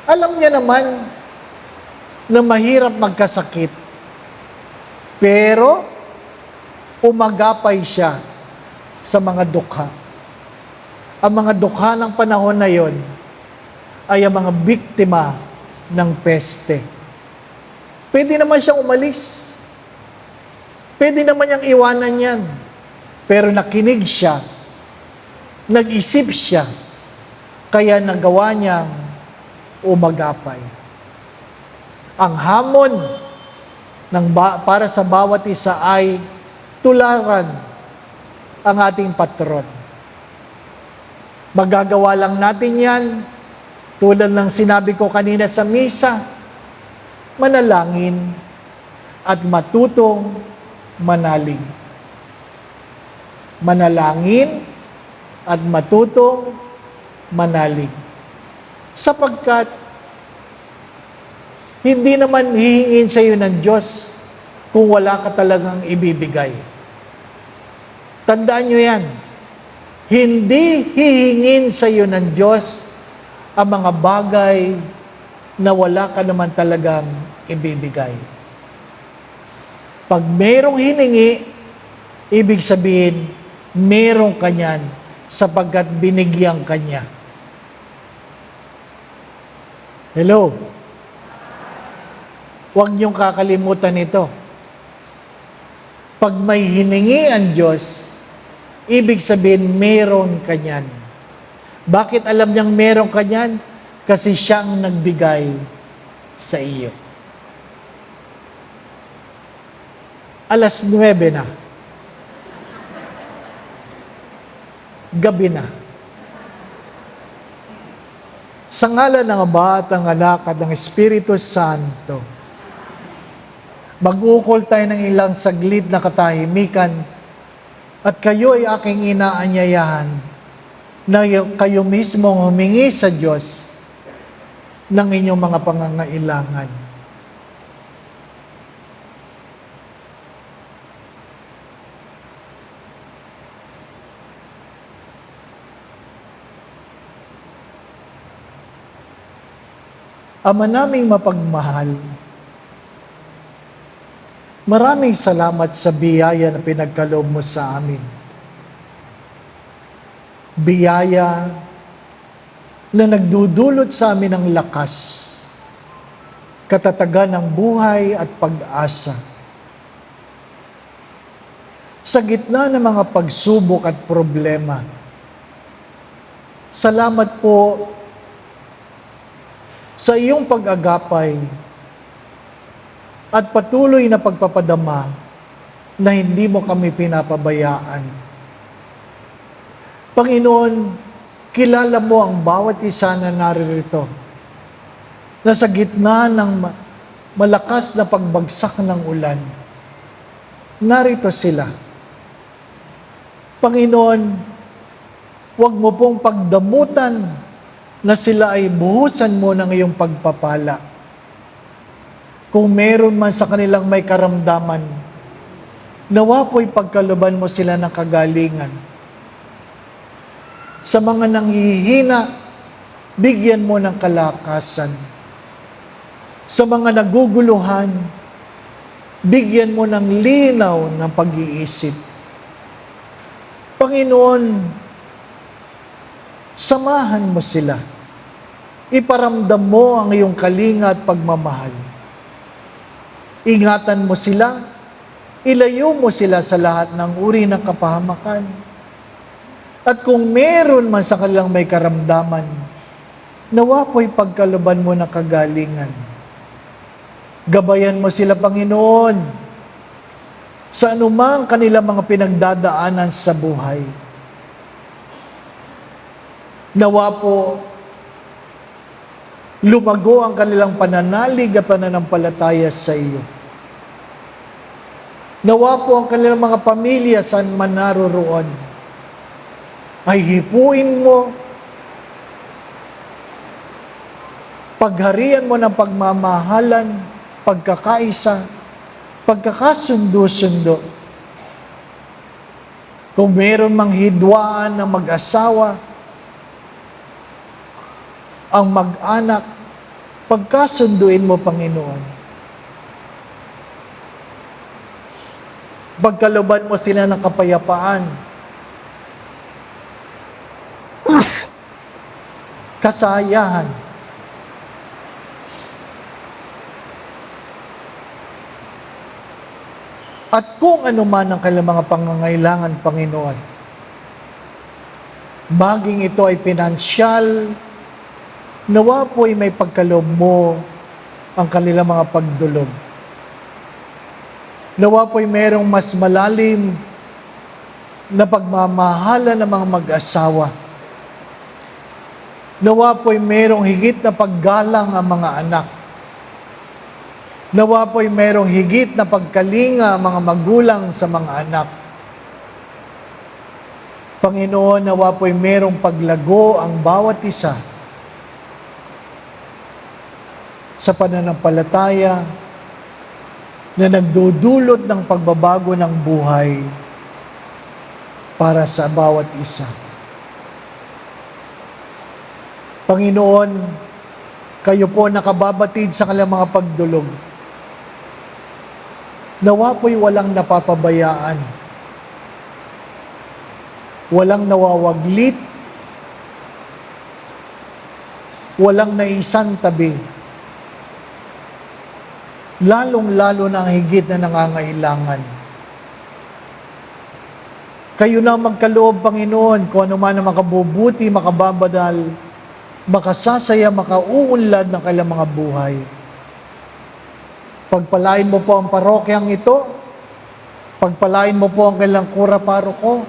alam niya naman na mahirap magkasakit. Pero, umagapay siya sa mga dukha. Ang mga dukha ng panahon na yon ay ang mga biktima ng peste. Pwede naman siyang umalis. Pwede naman niyang iwanan yan. Pero nakinig siya. Nag-isip siya. Kaya nagawa niyang umagapay. Ang hamon para sa bawat isa ay tularan ang ating patron. Magagawa lang natin yan, tulad ng sinabi ko kanina sa misa, manalangin at matutong manalig. Manalangin at matutong manalig. Sapagkat hindi naman hihingin sa iyo ng Diyos kung wala ka talagang ibibigay. Tandaan nyo yan. Hindi hihingin sa iyo ng Diyos ang mga bagay na wala ka naman talagang ibibigay. Pag merong hiningi, ibig sabihin, merong kanyan sapagkat binigyan kanya. Hello? Huwag niyong kakalimutan ito. Pag may hiningi ang Diyos, ibig sabihin, meron kanyan. Bakit alam niyang meron kanyan? Kasi siyang nagbigay sa iyo. 9:00 na. Gabi na. Sa ngalan ng Ama at ng Anak at ng Espiritu Santo, mag-uukol tayo ng ilang saglit na katahimikan at kayo ay aking inaanyayahan na kayo mismo humingi sa Diyos ng inyong mga pangangailangan. Ama naming mapagmahal, maraming salamat sa biyaya na pinagkaloob mo sa amin. Biyaya na nagdudulot sa amin ng lakas, katatagan ng buhay at pag-asa. Sa gitna ng mga pagsubok at problema, salamat po sa iyong pag-agapay at patuloy na pagpapadama na hindi mo kami pinapabayaan. Panginoon, kilala mo ang bawat isa na naririto, na sa gitna ng malakas na pagbagsak ng ulan, narito sila. Panginoon, huwag mo pong pagdamutan na sila ay buhusan mo ng iyong pagpapala. Kung meron man sa kanilang may karamdaman, nawa po'y pagkaluban mo sila ng kagalingan. Sa mga nanghihina, bigyan mo ng kalakasan. Sa mga naguguluhan, bigyan mo ng linaw ng pag-iisip. Panginoon, samahan mo sila. Iparamdam mo ang iyong kalinga at pagmamahal. Ingatan mo sila, ilayo mo sila sa lahat ng uri ng kapahamakan. At kung meron man sa kanilang may karamdaman, nawa po'y pagkaluban mo ng kagalingan. Gabayan mo sila, Panginoon, sa anumang kanilang mga pinagdadaanan sa buhay. Nawa po, lumago ang kanilang pananalig at pananampalataya sa iyo. Nawa po ang kanilang mga pamilya saan man naroroon, ay hipuin mo, pagharian mo ng pagmamahalan, pagkakaisa, pagkakasundo-sundo. Kung meron mang hidwaan ng mag-asawa, ang mag-anak, pagkasunduin mo, Panginoon. Pagkaluban mo sila ng kapayapaan, kasayahan, at kung ano man ang kailang mga pangangailangan, Panginoon, maging ito ay pinansyal, nawa po'y may pagkaloob mo ang kanilang mga pagdulog. Nawa po'y merong mas malalim na pagmamahala ng mga mag-asawa. Nawa po'y merong higit na paggalang ang mga anak. Nawa po'y merong higit na pagkalinga ang mga magulang sa mga anak. Panginoon, nawa po'y merong paglago ang bawat isa sa pananampalataya na nagdudulot ng pagbabago ng buhay para sa bawat isa. Panginoon, kayo po nakababatid sa kanilang mga pagdulog. Nawa po'y walang napapabayaan, walang nawawaglit, walang naisang tabi, lalong-lalo na ang higit na nangangailangan. Kayo na magkaloob, Panginoon, kung ano man ang makabubuti, makababadal, makasasaya, makauunlad ng kailang mga buhay. Pagpalain mo po ang parokyang ito, pagpalain mo po ang kailang kura paroko,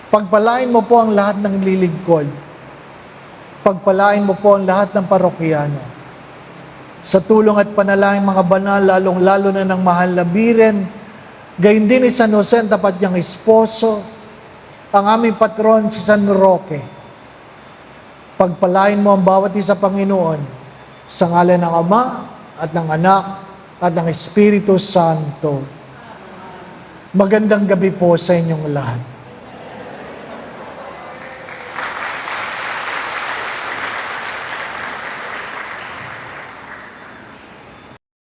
pagpalain mo po ang lahat ng lilingkod, pagpalain mo po ang lahat ng parokyano. Sa tulong at panalangin mga banal, lalong-lalo na ng mahal na Biren, gayon din ni San Jose, ang tapat niyang esposo, ang aming patron si San Roque. Pagpalain mo ang bawat isa, Panginoon, sa ngalan ng Ama at ng Anak at ng Espiritu Santo. Magandang gabi po sa inyong lahat.